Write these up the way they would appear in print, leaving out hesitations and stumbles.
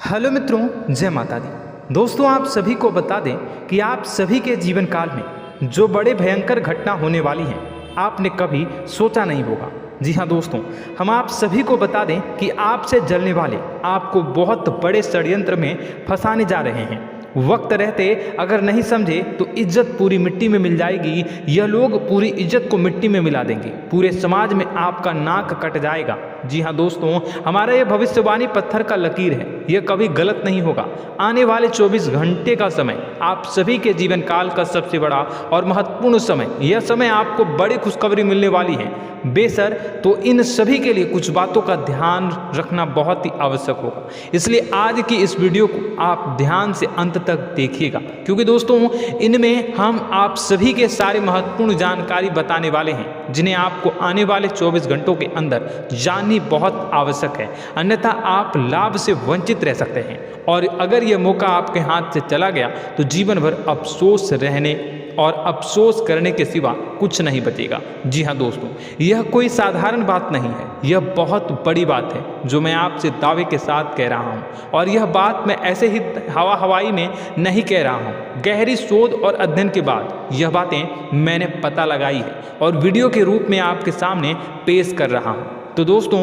Hello मित्रों, जय माता दी। दोस्तों, आप सभी को बता दें कि आप सभी के जीवन काल में जो बड़े भयंकर घटना होने वाली हैं, आपने कभी सोचा नहीं होगा। जी हाँ दोस्तों, हम आप सभी को बता दें कि आपसे जलने वाले आपको बहुत बड़े षड्यंत्र में फंसाने जा रहे हैं। वक्त रहते अगर नहीं समझे तो इज्जत पूरी मिट्टी में मिल जाएगी। यह लोग पूरी इज्जत को मिट्टी में मिला देंगे। पूरे समाज में आपका नाक कट जाएगा। जी हाँ दोस्तों, हमारा यह भविष्यवाणी पत्थर का लकीर है, यह कभी गलत नहीं होगा। आने वाले 24 घंटे का समय आप सभी के जीवन काल का सबसे बड़ा और महत्वपूर्ण समय। यह समय आपको बड़ी खुशखबरी मिलने वाली है बेसर, तो इन सभी के लिए कुछ बातों का ध्यान रखना बहुत ही आवश्यक होगा। इसलिए आज की इस वीडियो को आप ध्यान से अंत तक देखिएगा, क्योंकि दोस्तों इनमें हम आप सभी के सारे महत्वपूर्ण जानकारी बताने वाले हैं, जिन्हें आपको आने वाले 24 घंटों के अंदर जाननी बहुत आवश्यक है। अन्यथा आप लाभ से वंचित रह सकते हैं, और अगर यह मौका आपके हाथ से चला गया तो जीवन भर अफसोस रहने और अफसोस करने के सिवा कुछ नहीं बचेगा। जी हाँ दोस्तों, यह कोई साधारण बात नहीं है, यह बहुत बड़ी बात है जो मैं आपसे दावे के साथ कह रहा हूँ। और यह बात मैं ऐसे ही हवाई में नहीं कह रहा हूँ। गहरी शोध और अध्ययन के बाद यह बातें मैंने पता लगाई है और वीडियो के रूप में आपके सामने पेश कर रहा हूँ। तो दोस्तों,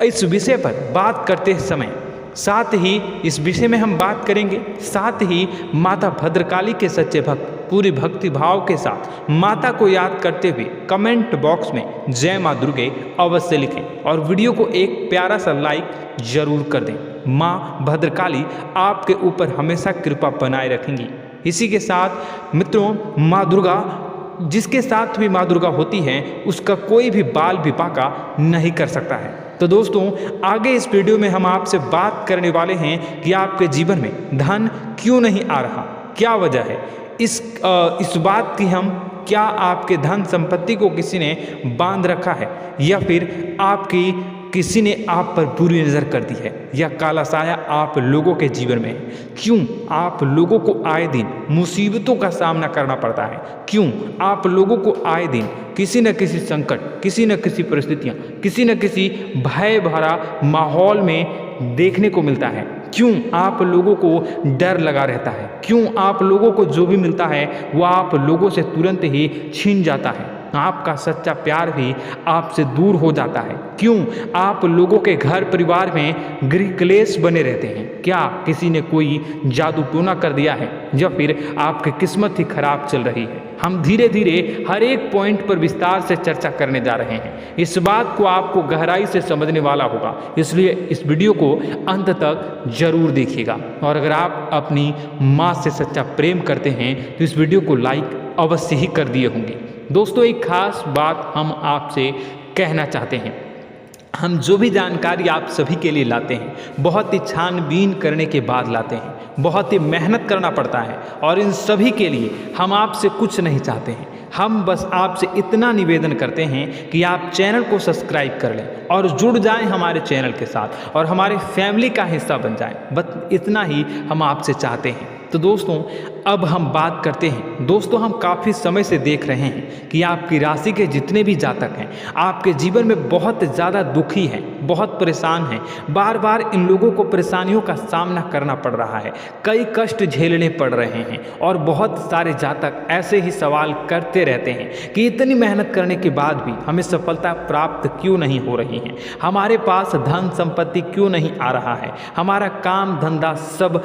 इस विषय पर बात करते समय साथ ही इस विषय में हम बात करेंगे, साथ ही माता भद्रकाली के सच्चे भक्त पूरी भक्ति भाव के साथ माता को याद करते हुए कमेंट बॉक्स में जय माँ दुर्गे अवश्य लिखें और वीडियो को एक प्यारा सा लाइक जरूर कर दें। माँ भद्रकाली आपके ऊपर हमेशा कृपा बनाए रखेंगी। इसी के साथ मित्रों, माँ दुर्गा, जिसके साथ भी माँ दुर्गा होती है उसका कोई भी बाल भी बांका नहीं कर सकता है। तो दोस्तों, आगे इस वीडियो में हम आपसे बात करने वाले हैं कि आपके जीवन में धन क्यों नहीं आ रहा, क्या वजह है इस बात की। हम क्या आपके धन संपत्ति को किसी ने बांध रखा है, या फिर आपकी किसी ने आप पर बुरी नज़र कर दी है, या काला साया आप लोगों के जीवन में है। क्यों आप लोगों को आए दिन मुसीबतों का सामना करना पड़ता है, क्यों आप लोगों को आए दिन किसी न किसी संकट, किसी न किसी परिस्थितियाँ, किसी न किसी भय भरा माहौल में देखने को मिलता है, क्यों आप लोगों को डर लगा रहता है, क्यों आप लोगों को जो भी मिलता है वो आप लोगों से तुरंत ही छीन जाता है, आपका सच्चा प्यार भी आपसे दूर हो जाता है, क्यों आप लोगों के घर परिवार में गृह क्लेश बने रहते हैं। क्या किसी ने कोई जादू टोना कर दिया है, या फिर आपकी किस्मत ही खराब चल रही है। हम धीरे धीरे हर एक पॉइंट पर विस्तार से चर्चा करने जा रहे हैं। इस बात को आपको गहराई से समझने वाला होगा, इसलिए इस वीडियो को अंत तक जरूर देखिएगा। और अगर आप अपनी माँ से सच्चा प्रेम करते हैं तो इस वीडियो को लाइक अवश्य ही कर दिए होंगे। दोस्तों, एक खास बात हम आपसे कहना चाहते हैं। हम जो भी जानकारी आप सभी के लिए लाते हैं, बहुत ही छानबीन करने के बाद लाते हैं, बहुत ही मेहनत करना पड़ता है, और इन सभी के लिए हम आपसे कुछ नहीं चाहते हैं। हम बस आपसे इतना निवेदन करते हैं कि आप चैनल को सब्सक्राइब कर लें और जुड़ जाएं हमारे चैनल के साथ और हमारे फैमिली का हिस्सा बन जाएं। बस इतना ही हम आपसे चाहते हैं। तो दोस्तों, अब हम बात करते हैं। दोस्तों, हम काफ़ी समय से देख रहे हैं कि आपकी राशि के जितने भी जातक हैं आपके जीवन में बहुत ज़्यादा दुखी हैं, बहुत परेशान हैं। बार बार इन लोगों को परेशानियों का सामना करना पड़ रहा है, कई कष्ट झेलने पड़ रहे हैं, और बहुत सारे जातक ऐसे ही सवाल करते रहते हैं कि इतनी मेहनत करने के बाद भी हमें सफलता प्राप्त क्यों नहीं हो रही है, हमारे पास धन संपत्ति क्यों नहीं आ रहा है, हमारा काम धंधा सब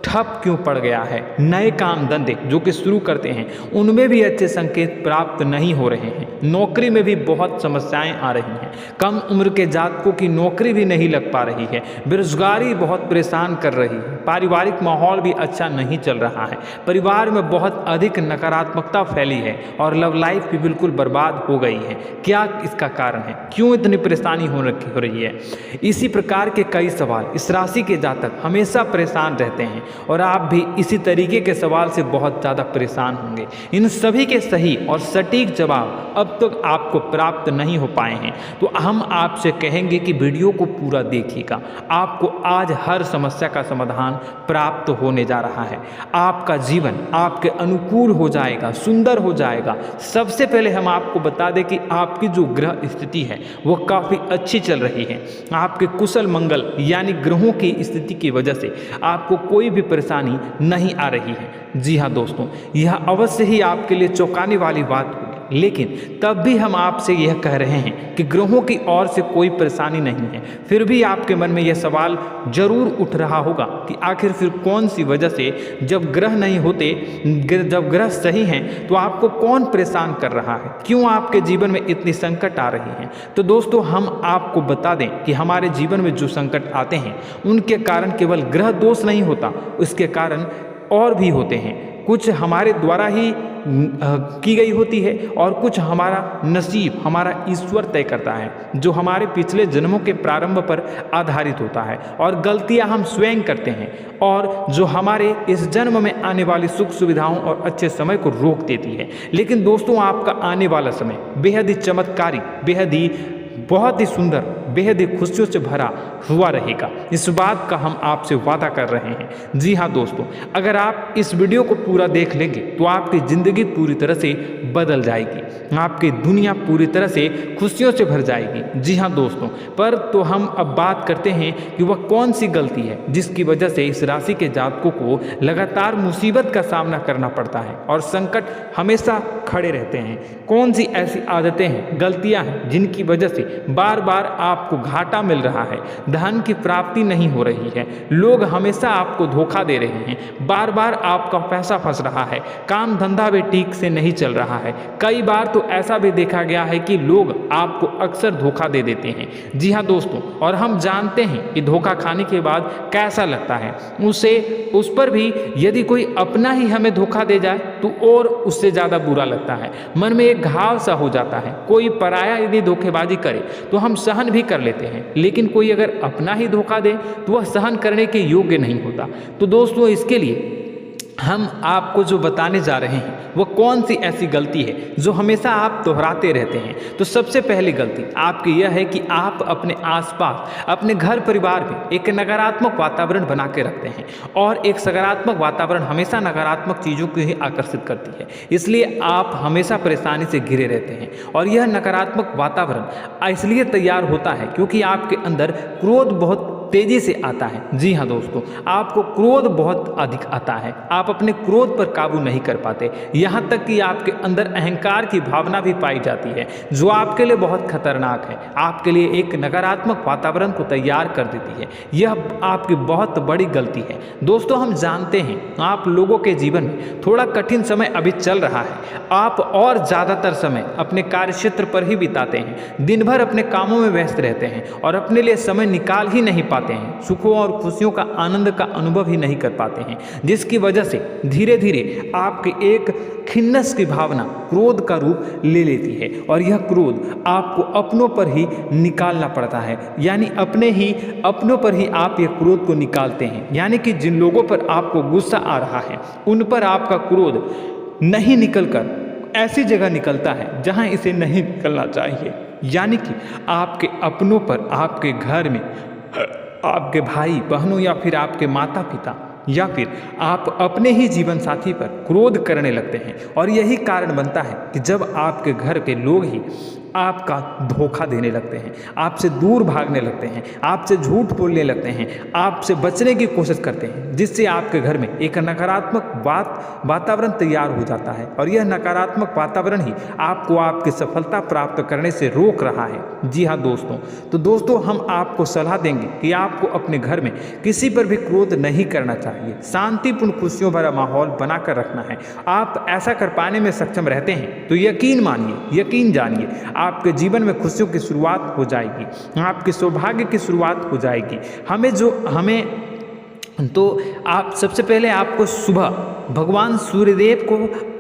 ठप क्यों पड़ गया है, नए काम धंधे जो कि शुरू करते हैं उनमें भी अच्छे संकेत प्राप्त नहीं हो रहे हैं, नौकरी में भी बहुत समस्याएं आ रही हैं, कम उम्र के जातकों की नौकरी भी नहीं लग पा रही है, बेरोजगारी बहुत परेशान कर रही है, पारिवारिक माहौल भी अच्छा नहीं चल रहा है, परिवार में बहुत अधिक नकारात्मकता फैली है, और लव लाइफ भी बिल्कुल बर्बाद हो गई है। क्या इसका कारण है, क्यों इतनी परेशानी हो रही है? इसी प्रकार के कई सवाल इस राशि के जातक हमेशा परेशान रहते हैं, और आप भी इसी तरीके के सवाल से बहुत ज़्यादा परेशान होंगे। इन सभी के सही और सटीक जवाब अब तक आपको प्राप्त नहीं हो पाए हैं, तो हम आपसे कहेंगे कि वीडियो को पूरा देखिएगा। आपको आज हर समस्या का समाधान प्राप्त होने जा रहा है। आपका जीवन आपके अनुकूल हो जाएगा, सुंदर हो जाएगा। सबसे पहले हम आपको बता दें कि आपकी जो ग्रह स्थिति है वो काफ़ी अच्छी चल रही है। आपके कुशल मंगल यानी ग्रहों की स्थिति की वजह से आपको कोई भी परेशानी नहीं आ रही है। जी हाँ दोस्तों, यह अवश्य ही आपके लिए चौंकाने वाली बात होगी, लेकिन तब भी हम आपसे यह कह रहे हैं कि ग्रहों की ओर से कोई परेशानी नहीं है। फिर भी आपके मन में यह सवाल जरूर उठ रहा होगा कि आखिर फिर कौन सी वजह से, जब ग्रह नहीं होते, जब ग्रह सही हैं, तो आपको कौन परेशान कर रहा है, क्यों आपके जीवन में इतनी संकट आ रही हैं। तो दोस्तों, हम आपको बता दें कि हमारे जीवन में जो संकट आते हैं उनके कारण केवल ग्रह दोष नहीं होता, उसके कारण और भी होते हैं। कुछ हमारे द्वारा ही की गई होती है और कुछ हमारा नसीब, हमारा ईश्वर तय करता है, जो हमारे पिछले जन्मों के प्रारंभ पर आधारित होता है। और गलतियां हम स्वयं करते हैं और जो हमारे इस जन्म में आने वाली सुख सुविधाओं और अच्छे समय को रोक देती है। लेकिन दोस्तों, आपका आने वाला समय बेहद ही चमत्कारी, बेहद ही बहुत ही सुंदर, बेहद ही खुशियों से भरा हुआ रहेगा। इस बात का हम आपसे वादा कर रहे हैं। जी हाँ दोस्तों, अगर आप इस वीडियो को पूरा देख लेंगे तो आपकी ज़िंदगी पूरी तरह से बदल जाएगी, आपकी दुनिया पूरी तरह से खुशियों से भर जाएगी। जी हाँ दोस्तों, पर तो हम अब बात करते हैं कि वह कौन सी गलती है जिसकी वजह से इस राशि के जातकों को लगातार मुसीबत का सामना करना पड़ता है और संकट हमेशा खड़े रहते हैं। कौन सी ऐसी आदतें हैं, गलतियाँ हैं जिनकी वजह से बार बार आपको घाटा मिल रहा है, धन की प्राप्ति नहीं हो रही है, लोग हमेशा आपको धोखा दे रहे हैं, बार बार आपका पैसा फंस रहा है, काम धंधा भी ठीक से नहीं चल रहा है। कई बार तो ऐसा भी देखा गया है कि लोग आपको अक्सर धोखा दे देते हैं। जी हाँ दोस्तों, और हम जानते हैं कि धोखा खाने के बाद कैसा लगता है। उस पर भी यदि कोई अपना ही हमें धोखा दे जाए तो और उससे ज़्यादा बुरा लगता है, मन में एक घाव सा हो जाता है। कोई पराया यदि धोखेबाजी करे तो हम सहन भी कर लेते हैं, लेकिन कोई अगर अपना ही धोखा दे तो वह सहन करने के योग्य नहीं होता। तो दोस्तों, इसके लिए हम आपको जो बताने जा रहे हैं वो कौन सी ऐसी गलती है जो हमेशा आप दोहराते रहते हैं। तो सबसे पहली गलती आपकी यह है कि आप अपने आसपास, अपने घर परिवार में एक नकारात्मक वातावरण बना के रखते हैं, और एक सकारात्मक वातावरण हमेशा नकारात्मक चीज़ों को ही आकर्षित करती है। इसलिए आप हमेशा परेशानी से घिरे रहते हैं, और यह नकारात्मक वातावरण इसलिए तैयार होता है क्योंकि आपके अंदर क्रोध बहुत तेजी से आता है। जी हाँ दोस्तों, आपको क्रोध बहुत अधिक आता है, आप अपने क्रोध पर काबू नहीं कर पाते, यहाँ तक कि आपके अंदर अहंकार की भावना भी पाई जाती है, जो आपके लिए बहुत खतरनाक है, आपके लिए एक नकारात्मक वातावरण को तैयार कर देती है। यह आपकी बहुत बड़ी गलती है। दोस्तों, हम जानते हैं आप लोगों के जीवन में थोड़ा कठिन समय अभी चल रहा है, आप और ज़्यादातर समय अपने कार्यक्षेत्र पर ही बिताते हैं, दिन भर अपने कामों में व्यस्त रहते हैं और अपने लिए समय निकाल ही नहीं पाते हैं, सुखों और खुशियों का आनंद का अनुभव ही नहीं कर पाते हैं, जिसकी वजह से धीरे धीरे आपकी एक खिन्नस की भावना क्रोध का रूप ले लेती है, और यह क्रोध आपको अपनों पर ही निकालना पड़ता है। यानी अपनों पर ही आप यह क्रोध को निकालते हैं, यानी कि जिन लोगों पर आपको गुस्सा आ रहा है उन पर आपका क्रोध नहीं निकलकर ऐसी जगह निकलता है जहां इसे नहीं निकलना चाहिए। यानी कि आपके अपनों पर, आपके घर में आपके भाई बहनों या फिर आपके माता पिता या फिर आप अपने ही जीवन साथी पर क्रोध करने लगते हैं, और यही कारण बनता है कि जब आपके घर के लोग ही आपका धोखा देने लगते हैं, आपसे दूर भागने लगते हैं, आपसे झूठ बोलने लगते हैं, आपसे बचने की कोशिश करते हैं, जिससे आपके घर में एक नकारात्मक वातावरण तैयार हो जाता है, और यह नकारात्मक वातावरण ही आपको आपकी सफलता प्राप्त करने से रोक रहा है। जी हाँ दोस्तों, तो दोस्तों, हम आपको सलाह देंगे कि आपको अपने घर में किसी पर भी क्रोध नहीं करना चाहिए, शांतिपूर्ण खुशियों भरा माहौल बनाकर रखना है। आप ऐसा कर पाने में सक्षम रहते हैं तो यकीन मानिए, यकीन जानिए, आपके जीवन में खुशियों की शुरुआत हो जाएगी, आपके सौभाग्य की शुरुआत हो जाएगी। तो आप सबसे पहले आपको सुबह भगवान सूर्यदेव को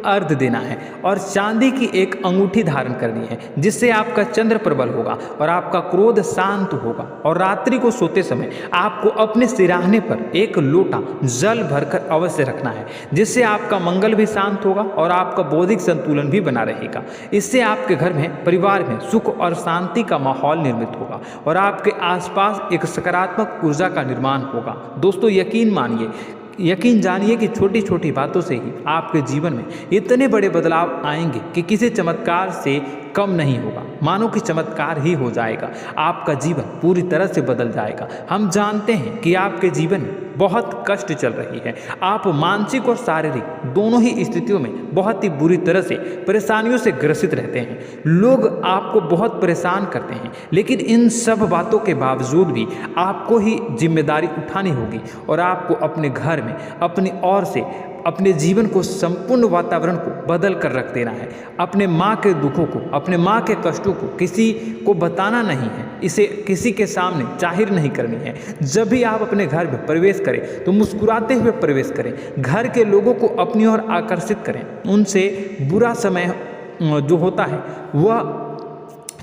अर्घ देना है और चांदी की एक अंगूठी धारण करनी है, जिससे आपका चंद्र प्रबल होगा और आपका क्रोध शांत होगा। और रात्रि को सोते समय आपको अपने सिरहाने पर एक लोटा जल भरकर अवश्य रखना है, जिससे आपका मंगल भी शांत होगा और आपका बौद्धिक संतुलन भी बना रहेगा। इससे आपके घर में, परिवार में सुख और शांति का माहौल निर्मित होगा और आपके आसपास एक सकारात्मक ऊर्जा का निर्माण होगा। दोस्तों यकीन जानिए कि छोटी छोटी बातों से ही आपके जीवन में इतने बड़े बदलाव आएंगे कि किसी चमत्कार से कम नहीं होगा, मानो कि चमत्कार ही हो जाएगा। आपका जीवन पूरी तरह से बदल जाएगा। हम जानते हैं कि आपके जीवन में बहुत कष्ट चल रही है, आप मानसिक और शारीरिक दोनों ही स्थितियों में बहुत ही बुरी तरह से परेशानियों से ग्रसित रहते हैं। लोग आपको बहुत परेशान करते हैं, लेकिन इन सब बातों के बावजूद भी आपको ही जिम्मेदारी उठानी होगी और आपको अपने घर में अपनी ओर से अपने जीवन को, संपूर्ण वातावरण को बदल कर रख देना है। अपने माँ के दुखों को, अपने माँ के कष्टों को किसी को बताना नहीं है, इसे किसी के सामने जाहिर नहीं करनी है। जब भी आप अपने घर में प्रवेश करें तो मुस्कुराते हुए प्रवेश करें, घर के लोगों को अपनी ओर आकर्षित करें। उनसे बुरा समय जो होता है वह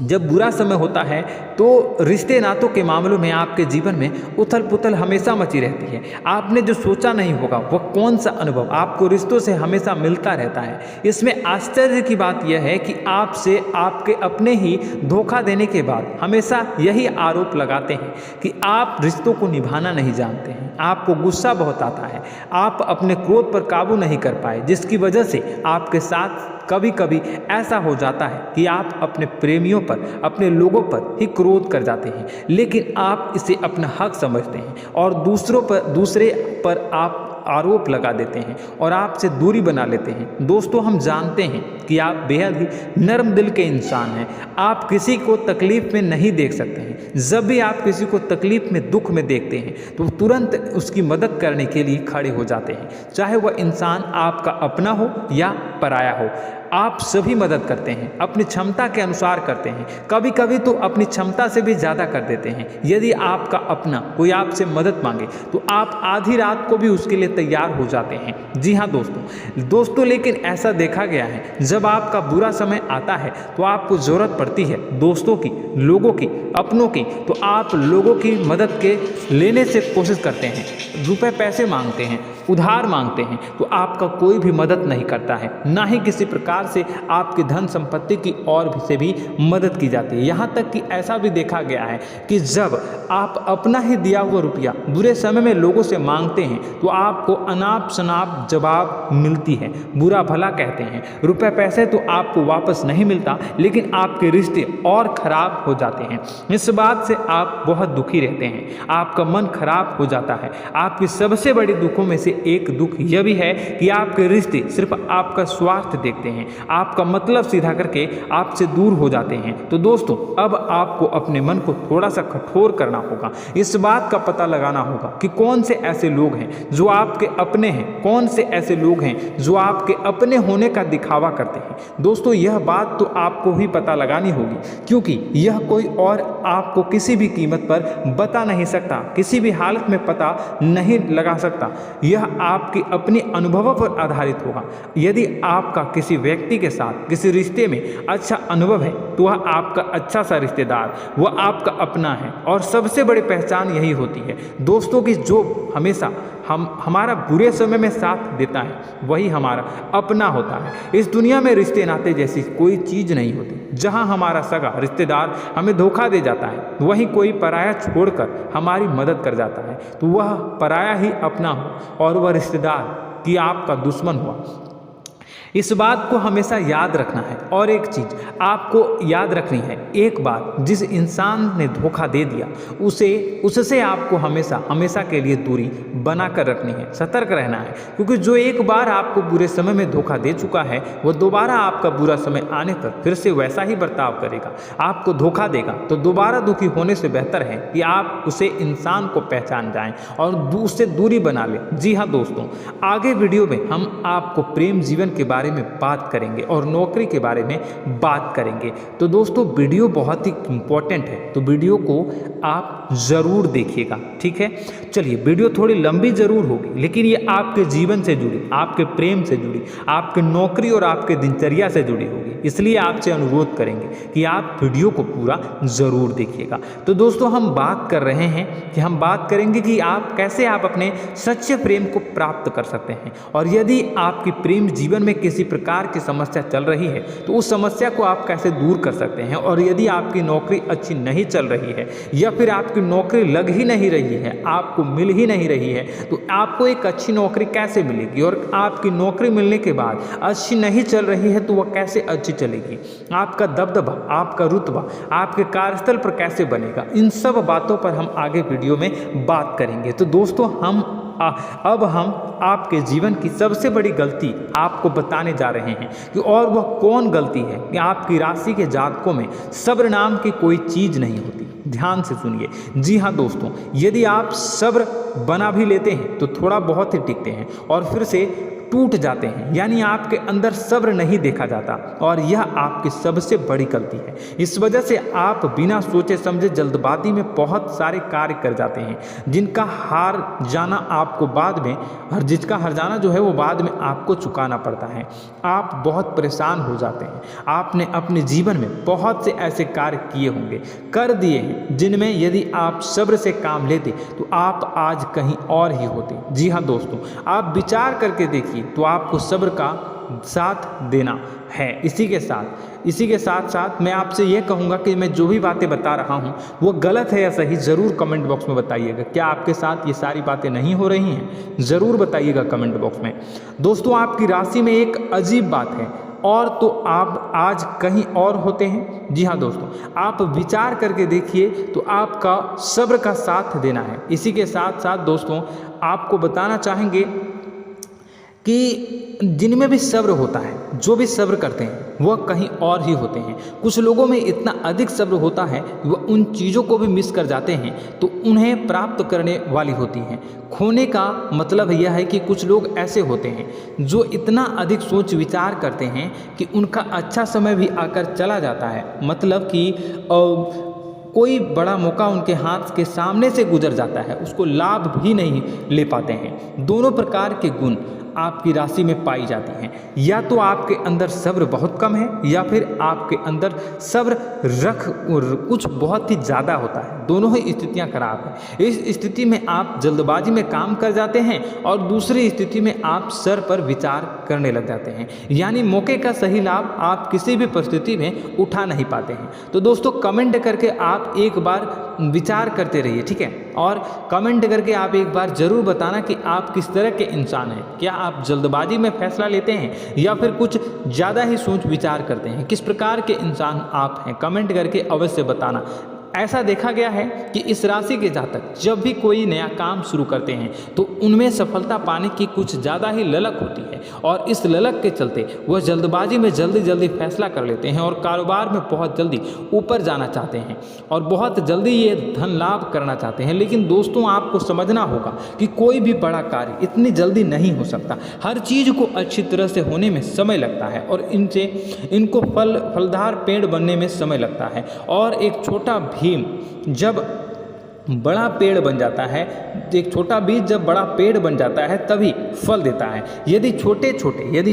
जब बुरा समय होता है तो रिश्ते नातों के मामलों में आपके जीवन में उथल पुथल हमेशा मची रहती है। आपने जो सोचा नहीं होगा वह कौन सा अनुभव आपको रिश्तों से हमेशा मिलता रहता है। इसमें आश्चर्य की बात यह है कि आपसे आपके अपने ही धोखा देने के बाद हमेशा यही आरोप लगाते हैं कि आप रिश्तों को निभाना नहीं जानते हैं, आपको गुस्सा बहुत आता है, आप अपने क्रोध पर काबू नहीं कर पाए, जिसकी वजह से आपके साथ कभी कभी ऐसा हो जाता है कि आप अपने प्रेमियों पर, अपने लोगों पर ही क्रोध कर जाते हैं, लेकिन आप इसे अपना हक समझते हैं और दूसरे पर आप आरोप लगा देते हैं और आपसे दूरी बना लेते हैं। दोस्तों हम जानते हैं कि आप बेहद ही नर्म दिल के इंसान हैं। आप किसी को तकलीफ में नहीं देख सकते हैं। जब भी आप किसी को तकलीफ में, दुख में देखते हैं तो तुरंत उसकी मदद करने के लिए खड़े हो जाते हैं, चाहे वह इंसान आपका अपना हो या पराया हो। आप सभी मदद करते हैं, अपनी क्षमता के अनुसार करते हैं, कभी कभी तो अपनी क्षमता से भी ज़्यादा कर देते हैं। यदि आपका अपना कोई आपसे मदद मांगे तो आप आधी रात को भी उसके लिए तैयार हो जाते हैं। जी हाँ दोस्तों, लेकिन ऐसा देखा गया है जब आपका बुरा समय आता है तो आपको ज़रूरत पड़ती है दोस्तों की, लोगों की, अपनों की, तो आप लोगों की मदद के लेने से कोशिश करते हैं, रुपए पैसे मांगते हैं, उधार मांगते हैं, तो आपका कोई भी मदद नहीं करता है, ना ही किसी प्रकार से आपकी धन संपत्ति की ओर से भी मदद की जाती है। यहाँ तक कि ऐसा भी देखा गया है कि जब आप अपना ही दिया हुआ रुपया बुरे समय में लोगों से मांगते हैं तो आपको अनाप शनाप जवाब मिलती है, बुरा भला कहते हैं। रुपए पैसे तो आपको वापस नहीं मिलता, लेकिन आपके रिश्ते और खराब हो जाते हैं। इस बात से आप बहुत दुखी रहते हैं, आपका मन खराब हो जाता है। आपकी सबसे बड़ी दुखों में से एक दुख यह भी है कि आपके रिश्ते सिर्फ आपका स्वार्थ देखते हैं, आपका मतलब सीधा करके आपसे दूर हो जाते हैं। तो दोस्तों अब आपको अपने मन को थोड़ा सा कठोर करना होगा, इस बात का पता लगाना होगा कि कौन से ऐसे लोग हैं जो आपके अपने हैं, कौन से ऐसे लोग हैं जो आपके अपने होने का दिखावा करते हैं। दोस्तों यह बात तो आपको ही पता लगानी होगी, क्योंकि यह कोई और आपको किसी भी कीमत पर बता नहीं सकता, किसी भी हालत में पता नहीं लगा सकता। यह आपके अपने अनुभवों पर आधारित होगा। यदि आपका किसी व्यक्ति के साथ किसी रिश्ते में अच्छा अनुभव है तो वह आपका अच्छा सा रिश्तेदार, वह आपका अपना है, और सबसे बड़ी पहचान यही होती है दोस्तों की, जो हमेशा हमारा बुरे समय में साथ देता है वही हमारा अपना होता है। इस दुनिया में रिश्ते नाते जैसी कोई चीज़ नहीं होती। जहां हमारा सगा रिश्तेदार हमें धोखा दे जाता है, वहीं कोई पराया छोड़कर हमारी मदद कर जाता है, तो वह पराया ही अपना हो और वह रिश्तेदार कि आपका दुश्मन हुआ। इस बात को हमेशा याद रखना है। और एक चीज़ आपको याद रखनी है, एक बात, जिस इंसान ने धोखा दे दिया उससे आपको हमेशा के लिए दूरी बना कर रखनी है, सतर्क रहना है, क्योंकि जो एक बार आपको बुरे समय में धोखा दे चुका है वह दोबारा आपका बुरा समय आने पर फिर से वैसा ही बर्ताव करेगा, आपको धोखा देगा। तो दोबारा दुखी होने से बेहतर है कि आप उसे इंसान को पहचान जाएं और उससे दूरी बना लें। जी हाँ दोस्तों, आगे वीडियो में हम आपको प्रेम जीवन के बारे बारे में बात करेंगे और नौकरी के बारे में बात करेंगे। तो दोस्तों वीडियो बहुत ही इम्पोर्टेंट है, तो वीडियो को आप ज़रूर देखिएगा, ठीक है। चलिए, वीडियो थोड़ी लंबी ज़रूर होगी, लेकिन ये आपके जीवन से जुड़ी, आपके प्रेम से जुड़ी, आपके नौकरी और आपके दिनचर्या से जुड़ी होगी, इसलिए आपसे अनुरोध करेंगे कि आप वीडियो को पूरा ज़रूर देखिएगा। तो दोस्तों, हम बात कर रहे हैं कि हम बात करेंगे कि आप कैसे आप अपने सच्चे प्रेम को प्राप्त कर सकते हैं, और यदि आपकी प्रेम जीवन में किसी प्रकार की समस्या चल रही है तो उस समस्या को आप कैसे दूर कर सकते हैं, और यदि आपकी नौकरी अच्छी नहीं चल रही है या फिर आपकी नौकरी लग ही नहीं रही है, आपको मिल ही नहीं रही है, तो आपको एक अच्छी नौकरी कैसे मिलेगी, और आपकी नौकरी मिलने के बाद अच्छी नहीं चल रही है तो वह कैसे अच्छी चलेगी, आपका दबदबा, आपका रुतबा आपके कार्यस्थल पर कैसे बनेगा, इन सब बातों पर हम आगे वीडियो में बात करेंगे। तो दोस्तों, अब हम आपके जीवन की सबसे बड़ी गलती आपको बताने जा रहे हैं कि और वह कौन गलती है कि आपकी राशि के जातकों में सब्र नाम की कोई चीज़ नहीं होती। ध्यान से सुनिए। जी हाँ दोस्तों, यदि आप सब्र बना भी लेते हैं तो थोड़ा बहुत ही टिकते हैं और फिर से टूट जाते हैं, यानी आपके अंदर सब्र नहीं देखा जाता, और यह आपकी सबसे बड़ी गलती है। इस वजह से आप बिना सोचे समझे जल्दबाजी में बहुत सारे कार्य कर जाते हैं, जिनका हार जाना आपको बाद में, और जिसका हर जाना जो है वो बाद में आपको चुकाना पड़ता है। आप बहुत परेशान हो जाते हैं। आपने अपने जीवन में बहुत से ऐसे कार्य किए होंगे, कर दिए हैं, जिनमें यदि आप सब्र से काम लेते तो आप आज कहीं और ही होते। जी हाँ दोस्तों, आप विचार करके देखिए तो आपको सब्र का साथ देना है। इसी के साथ साथ मैं आपसे ये कहूँगा कि मैं जो भी बातें बता रहा हूँ वो गलत है या सही, ज़रूर कमेंट बॉक्स में बताइएगा। क्या आपके साथ ये सारी बातें नहीं हो रही हैं? ज़रूर बताइएगा कमेंट बॉक्स में। दोस्तों, आपकी राशि में एक अजीब बात है, और तो आप आज कहीं और होते हैं। जी हाँ दोस्तों, आप विचार करके देखिए तो आपका सब्र का साथ देना है। इसी के साथ साथ दोस्तों, आपको बताना चाहेंगे कि जिनमें भी सब्र होता है, जो भी सब्र करते हैं वह कहीं और ही होते हैं। कुछ लोगों में इतना अधिक सब्र होता है कि वह उन चीज़ों को भी मिस कर जाते हैं तो उन्हें प्राप्त करने वाली होती हैं। खोने का मतलब यह है कि कुछ लोग ऐसे होते हैं जो इतना अधिक सोच विचार करते हैं कि उनका अच्छा समय भी आकर चला जाता है, मतलब कि कोई बड़ा मौका उनके हाथ के सामने से गुजर जाता है, उसको लाभ भी नहीं ले पाते हैं। दोनों प्रकार के गुण आपकी राशि में पाई जाती हैं। या तो आपके अंदर सब्र बहुत कम है, या फिर आपके अंदर सब्र कुछ बहुत ही ज़्यादा होता है। दोनों ही स्थितियां खराब है। इस स्थिति में आप जल्दबाजी में काम कर जाते हैं, और दूसरी स्थिति में आप सर पर विचार करने लग जाते हैं, यानी मौके का सही लाभ आप किसी भी परिस्थिति में उठा नहीं पाते हैं। तो दोस्तों, कमेंट करके आप एक बार विचार करते रहिए, ठीक है, और कमेंट करके आप एक बार ज़रूर बताना कि आप किस तरह के इंसान हैं। क्या आप जल्दबाजी में फैसला लेते हैं या फिर कुछ ज़्यादा ही सोच विचार करते हैं? किस प्रकार के इंसान आप हैं? कमेंट करके अवश्य बताना। ऐसा देखा गया है कि इस राशि के जातक जब भी कोई नया काम शुरू करते हैं तो उनमें सफलता पाने की कुछ ज़्यादा ही ललक होती है, और इस ललक के चलते वह जल्दबाजी में जल्दी फैसला कर लेते हैं और कारोबार में बहुत जल्दी ऊपर जाना चाहते हैं और बहुत जल्दी ये धन लाभ करना चाहते हैं। लेकिन दोस्तों, आपको समझना होगा कि कोई भी बड़ा कार्य इतनी जल्दी नहीं हो सकता। हर चीज़ को अच्छी तरह से होने में समय लगता है, और इनको फलदार पेड़ बनने में समय लगता है। और एक छोटा भीम जब बड़ा पेड़ बन जाता है, एक छोटा बीज जब बड़ा पेड़ बन जाता है तभी फल देता है। यदि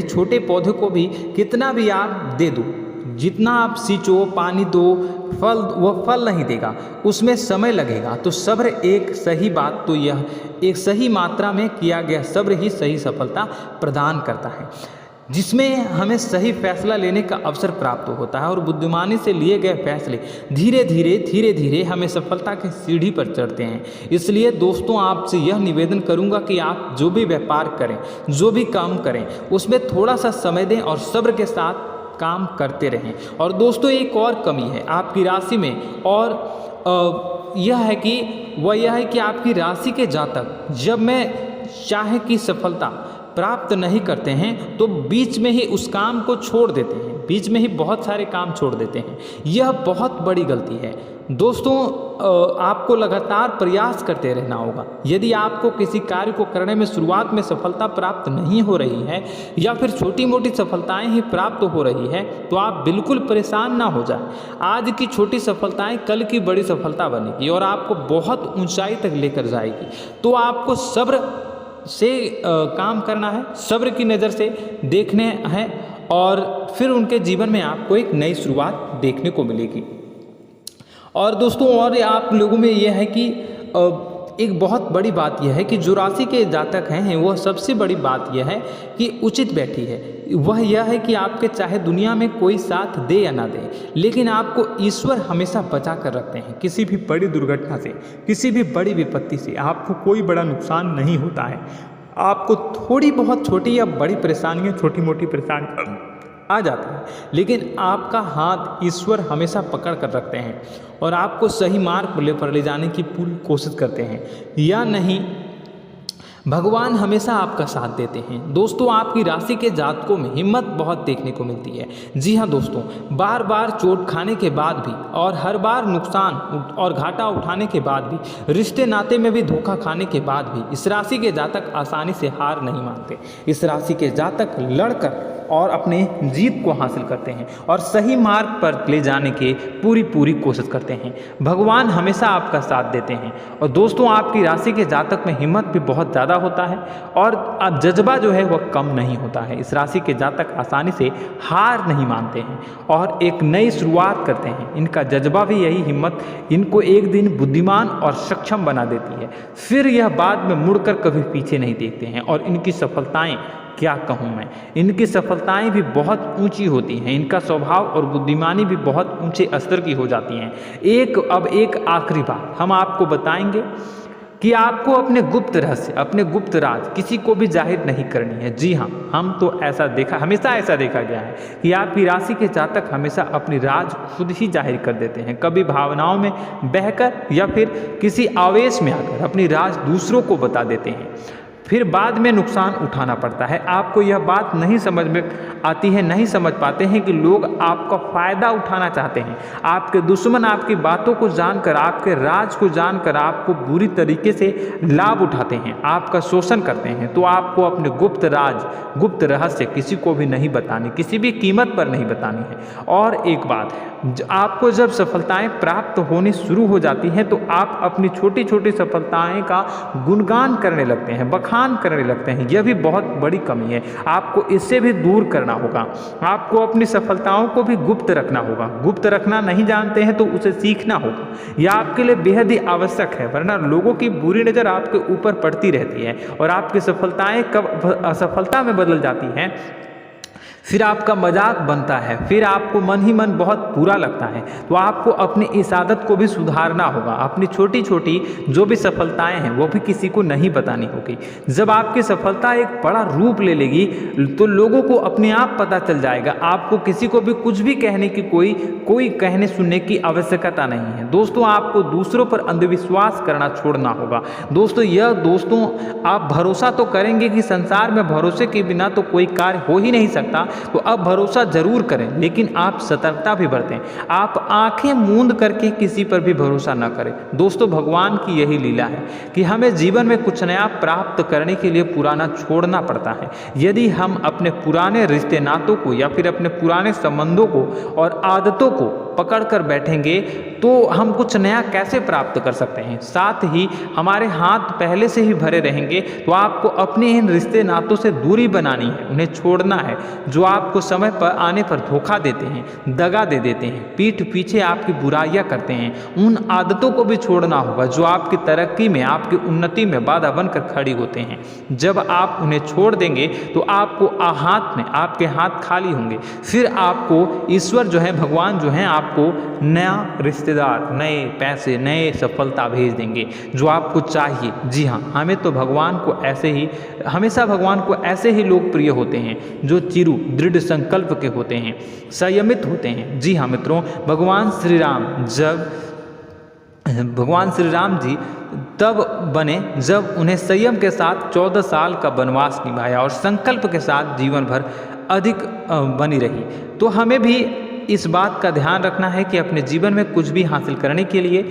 छोटे पौधे को भी कितना भी आप दे दो, जितना आप सींचो, पानी दो, वह फल नहीं देगा, उसमें समय लगेगा। तो सब्र एक सही बात, तो यह एक सही मात्रा में किया गया सब्र ही सही सफलता प्रदान करता है, जिसमें हमें सही फैसला लेने का अवसर प्राप्त होता है, और बुद्धिमानी से लिए गए फैसले धीरे धीरे हमें सफलता की सीढ़ी पर चढ़ते हैं। इसलिए दोस्तों, आपसे यह निवेदन करूंगा कि आप जो भी व्यापार करें, जो भी काम करें, उसमें थोड़ा सा समय दें और सब्र के साथ काम करते रहें। और दोस्तों, एक और कमी है आपकी राशि में, और यह है कि आपकी राशि के जातक जब में चाहे की सफलता प्राप्त नहीं करते हैं तो बीच में ही उस काम को छोड़ देते हैं, बीच में ही बहुत सारे काम छोड़ देते हैं। यह बहुत बड़ी गलती है दोस्तों। आपको लगातार प्रयास करते रहना होगा। यदि आपको किसी कार्य को करने में शुरुआत में सफलता प्राप्त नहीं हो रही है या फिर छोटी मोटी सफलताएं ही प्राप्त हो रही है तो आप बिल्कुल परेशान ना हो जाए। आज की छोटी सफलताएं कल की बड़ी सफलता बनेगी और आपको बहुत ऊंचाई तक लेकर जाएगी। तो आपको सब्र से काम करना है, सब्र की नज़र से देखने हैं और फिर उनके जीवन में आपको एक नई शुरुआत देखने को मिलेगी। और दोस्तों और आप लोगों में यह है कि एक बहुत बड़ी बात यह है कि जो राशि के जातक हैं वह सबसे बड़ी बात यह है कि उचित बैठी है। वह यह है कि आपके चाहे दुनिया में कोई साथ दे या ना दे, लेकिन आपको ईश्वर हमेशा बचा कर रखते हैं। किसी भी बड़ी दुर्घटना से, किसी भी बड़ी विपत्ति से आपको कोई बड़ा नुकसान नहीं होता है। आपको थोड़ी बहुत छोटी या बड़ी परेशानियाँ, छोटी मोटी परेशानी आ जाता है, लेकिन आपका हाथ ईश्वर हमेशा पकड़ कर रखते हैं और आपको सही मार्ग पर ले जाने की पूरी कोशिश करते हैं। या नहीं, भगवान हमेशा आपका साथ देते हैं। दोस्तों आपकी राशि के जातकों में हिम्मत बहुत देखने को मिलती है। जी हाँ दोस्तों, बार बार चोट खाने के बाद भी और हर बार नुकसान और घाटा उठाने के बाद भी, रिश्ते नाते में भी धोखा खाने के बाद भी इस राशि के जातक आसानी से हार नहीं मानते। इस राशि के जातक लड़कर और अपने जीत को हासिल करते हैं और सही मार्ग पर ले जाने की पूरी कोशिश करते हैं। भगवान हमेशा आपका साथ देते हैं। और दोस्तों आपकी राशि के जातक में हिम्मत भी बहुत ज़्यादा होता है और अब जज्बा जो है वह कम नहीं होता है। इस राशि के जातक आसानी से हार नहीं मानते हैं और एक नई शुरुआत करते हैं। इनका जज्बा भी यही हिम्मत इनको एक दिन बुद्धिमान और सक्षम बना देती है। फिर यह बाद में मुड़कर कभी पीछे नहीं देखते हैं और इनकी सफलताएं क्या कहूँ मैं, इनकी सफलताएं भी बहुत ऊंची होती हैं। इनका स्वभाव और बुद्धिमानी भी बहुत ऊंचे स्तर की हो जाती हैं। अब एक आखिरी बात हम आपको बताएंगे कि आपको अपने गुप्त रहस्य, अपने गुप्त राज किसी को भी जाहिर नहीं करनी है। जी हाँ, हम तो हमेशा ऐसा देखा गया है कि आपकी राशि के जातक हमेशा अपनी राज खुद ही जाहिर कर देते हैं। कभी भावनाओं में बहकर या फिर किसी आवेश में आकर अपनी राज दूसरों को बता देते हैं, फिर बाद में नुकसान उठाना पड़ता है। आपको यह बात नहीं समझ में आती है, नहीं समझ पाते हैं कि लोग आपका फ़ायदा उठाना चाहते हैं। आपके दुश्मन आपकी बातों को जानकर, आपके राज को जानकर आपको बुरी तरीके से लाभ उठाते हैं, आपका शोषण करते हैं। तो आपको अपने गुप्त राज, गुप्त रहस्य किसी को भी नहीं बतानी, किसी भी कीमत पर नहीं बतानी है। और एक बात, आपको जब सफलताएं प्राप्त होनी शुरू हो जाती हैं तो आप अपनी छोटी छोटी सफलताएं का गुणगान करने लगते हैं, बखान करने लगते हैं। यह भी बहुत बड़ी कमी है, आपको इससे भी दूर करना होगा। आपको अपनी सफलताओं को भी गुप्त रखना होगा। गुप्त रखना नहीं जानते हैं तो उसे सीखना होगा। यह आपके लिए बेहद ही आवश्यक है, वरना लोगों की बुरी नज़र आपके ऊपर पड़ती रहती है और आपकी सफलताएं कब असफलता में बदल जाती हैं, फिर आपका मजाक बनता है, फिर आपको मन ही मन बहुत बुरा लगता है। तो आपको अपनी इस आदत को भी सुधारना होगा। अपनी छोटी छोटी जो भी सफलताएं हैं वो भी किसी को नहीं बतानी होगी। जब आपकी सफलता एक बड़ा रूप ले लेगी तो लोगों को अपने आप पता चल जाएगा। आपको किसी को भी कुछ भी कहने की कोई कहने सुनने की आवश्यकता नहीं है। दोस्तों आपको दूसरों पर अंधविश्वास करना छोड़ना होगा। दोस्तों आप भरोसा तो करेंगे कि संसार में भरोसे के बिना तो कोई कार्य हो ही नहीं सकता, तो अब भरोसा जरूर करें, लेकिन आप सतर्कता भी बरतें। आप आंखें मूंद करके किसी पर भी भरोसा न करें। दोस्तों भगवान की यही लीला है कि हमें जीवन में कुछ नया प्राप्त करने के लिए पुराना छोड़ना पड़ता है। यदि हम अपने पुराने रिश्ते नातों को या फिर अपने पुराने संबंधों को और आदतों को पकड़ कर बैठेंगे तो हम कुछ नया कैसे प्राप्त कर सकते हैं। साथ ही हमारे हाथ पहले से ही भरे रहेंगे। तो आपको अपने इन रिश्ते नातों से दूरी बनानी है, उन्हें छोड़ना है जो आपको समय पर आने पर धोखा देते हैं, दगा दे देते हैं, पीठ पीछे आपकी बुराइयां करते हैं। उन आदतों को भी छोड़ना होगा जो आपकी तरक्की में, आपकी उन्नति में बाधा बनकर खड़ी होते हैं। जब आप उन्हें छोड़ देंगे तो आपको आपके हाथ खाली होंगे। फिर आपको ईश्वर जो है, भगवान जो है, आपको नया रिश्तेदार, नए पैसे, नए सफलता भेज देंगे जो आपको चाहिए। जी हाँ, हमें तो हमेशा भगवान को ऐसे ही लोग प्रिय होते हैं जो चिरु दृढ़ संकल्प के होते हैं, संयमित होते हैं। जी हाँ मित्रों, भगवान श्री राम जी तब बने जब उन्हें संयम के साथ 14 साल का वनवास निभाया और संकल्प के साथ जीवन भर अधिक बनी रही। तो हमें भी इस बात का ध्यान रखना है कि अपने जीवन में कुछ भी हासिल करने के लिए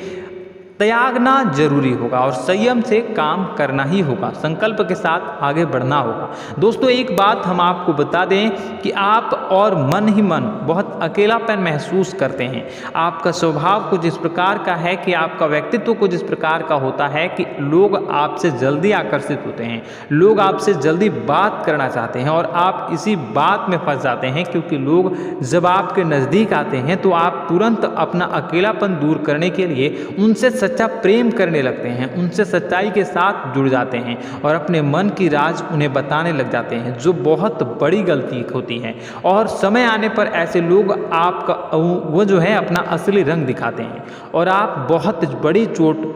त्यागना जरूरी होगा और संयम से काम करना ही होगा, संकल्प के साथ आगे बढ़ना होगा। दोस्तों एक बात हम आपको बता दें कि आप और मन ही मन बहुत अकेलापन महसूस करते हैं। आपका स्वभाव कुछ इस प्रकार का है कि आपका व्यक्तित्व कुछ इस प्रकार का होता है कि लोग आपसे जल्दी आकर्षित होते हैं, लोग आपसे जल्दी बात करना चाहते हैं और आप इसी बात में फंस जाते हैं, क्योंकि लोग जब आपके नज़दीक आते हैं तो आप तुरंत अपना अकेलापन दूर करने के लिए उनसे सच्चा प्रेम करने लगते हैं, उनसे सच्चाई के साथ जुड़ जाते हैं और अपने मन की राज उन्हें बताने लग जाते हैं, जो बहुत बड़ी गलती होती है। और समय आने पर ऐसे लोग आपका वो जो है अपना असली रंग दिखाते हैं और आप बहुत बड़ी चोट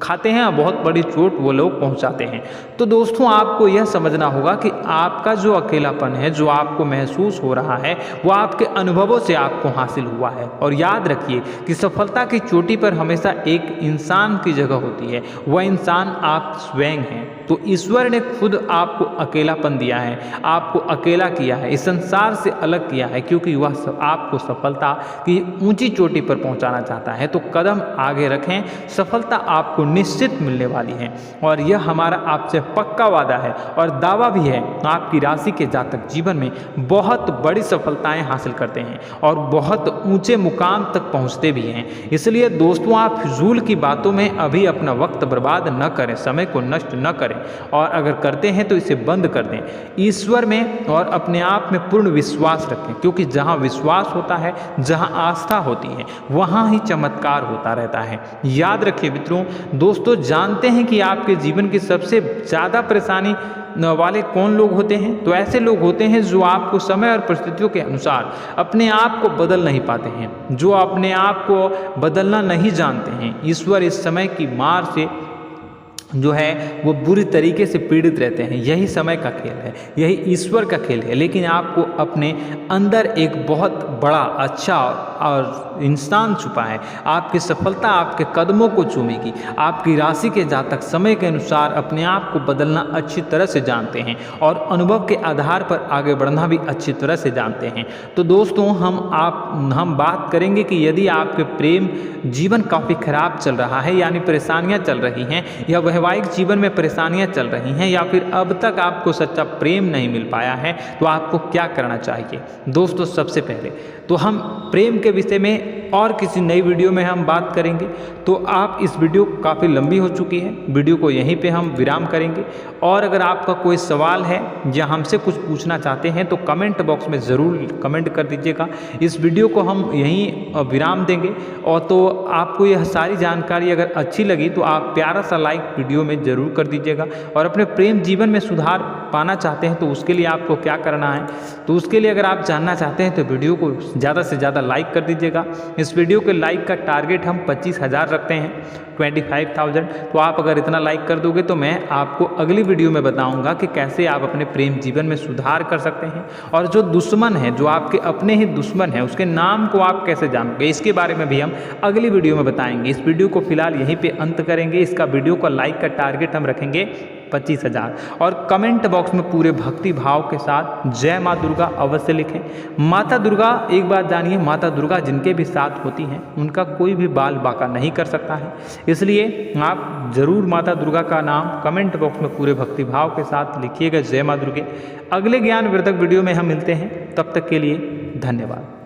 खाते हैं और बहुत बड़ी चोट वो लोग पहुंचाते हैं। तो दोस्तों आपको यह समझना होगा कि आपका जो अकेलापन है, जो आपको महसूस हो रहा है, वो आपके अनुभवों से आपको हासिल हुआ है। और याद रखिए कि सफलता की चोटी पर हमेशा एक इंसान की जगह होती है, वह इंसान आप स्वयं हैं। तो ईश्वर ने खुद आपको अकेलापन दिया है, आपको अकेला किया है, इस संसार से अलग किया है, क्योंकि वह आपको सफलता की ऊंची चोटी पर पहुंचाना चाहता है। तो कदम आगे रखें, सफलता आपको निश्चित मिलने वाली है और यह हमारा आपसे पक्का वादा है और दावा भी है। आपकी राशि के जातक जीवन में बहुत बड़ी सफलताएं हासिल करते हैं और बहुत ऊंचे मुकाम तक पहुंचते भी हैं। इसलिए दोस्तों आप फिजूल की बातों में अभी अपना वक्त बर्बाद न करें, समय को नष्ट न करें और अगर करते हैं तो इसे बंद कर दें। ईश्वर में और अपने आप में पूर्ण विश्वास रखें, क्योंकि जहां विश्वास होता है, जहां आस्था होती है, वहां ही चमत्कार होता रहता है। याद रखिए मित्रों, दोस्तों जानते हैं कि आपके जीवन की सबसे ज़्यादा परेशानी वाले कौन लोग होते हैं? तो ऐसे लोग होते हैं जो आपको समय और परिस्थितियों के अनुसार अपने आप को बदल नहीं पाते हैं, जो अपने आप को बदलना नहीं जानते हैं। ईश्वर इस समय की मार से जो है वो बुरी तरीके से पीड़ित रहते हैं। यही समय का खेल है, यही ईश्वर का खेल है। लेकिन आपको अपने अंदर एक बहुत बड़ा अच्छा और इंसान छुपा है। आपकी सफलता आपके कदमों को चूमेगी। आपकी राशि के जातक समय के अनुसार अपने आप को बदलना अच्छी तरह से जानते हैं और अनुभव के आधार पर आगे बढ़ना भी अच्छी तरह से जानते हैं। तो दोस्तों हम बात करेंगे कि यदि आपके प्रेम जीवन काफ़ी खराब चल रहा है, यानी परेशानियां चल रही हैं, या वैवाहिक जीवन में परेशानियां चल रही हैं, या फिर अब तक आपको सच्चा प्रेम नहीं मिल पाया है, तो आपको क्या करना चाहिए? दोस्तों सबसे पहले तो हम प्रेम के विषय में और किसी नई वीडियो में हम बात करेंगे। तो आप इस वीडियो काफ़ी लंबी हो चुकी है, वीडियो को यहीं पे हम विराम करेंगे। और अगर आपका कोई सवाल है या हमसे कुछ पूछना चाहते हैं तो कमेंट बॉक्स में ज़रूर कमेंट कर दीजिएगा। इस वीडियो को हम यहीं विराम देंगे। और तो आपको यह सारी जानकारी अगर अच्छी लगी तो आप प्यारा सा लाइक वीडियो में ज़रूर कर दीजिएगा। और अपने प्रेम जीवन में सुधार पाना चाहते हैं तो उसके लिए आपको क्या करना है, तो उसके लिए अगर आप जानना चाहते हैं तो वीडियो को ज़्यादा से ज़्यादा लाइक कर दीजिएगा। इस वीडियो के लाइक का टारगेट हम 25,000 रखते हैं, 25,000। तो आप अगर इतना लाइक कर दोगे तो मैं आपको अगली वीडियो में बताऊंगा कि कैसे आप अपने प्रेम जीवन में सुधार कर सकते हैं। और जो दुश्मन है, जो आपके अपने ही दुश्मन है, उसके नाम को आप कैसे जानोगे, इसके बारे में भी हम अगली वीडियो में बताएंगे। इस वीडियो को फिलहाल यहीं पे अंत करेंगे। इसका वीडियो का लाइक का टारगेट हम रखेंगे 25,000। और कमेंट बॉक्स में पूरे भक्ति भाव के साथ जय माँ दुर्गा अवश्य लिखें। माता दुर्गा, एक बात जानिए, माता दुर्गा जिनके भी साथ होती हैं उनका कोई भी बाल बांका नहीं कर सकता है। इसलिए आप जरूर माता दुर्गा का नाम कमेंट बॉक्स में पूरे भक्ति भाव के साथ लिखिएगा, जय माँ दुर्गे। अगले ज्ञानवर्धक वीडियो में हम मिलते हैं, तब तक के लिए धन्यवाद।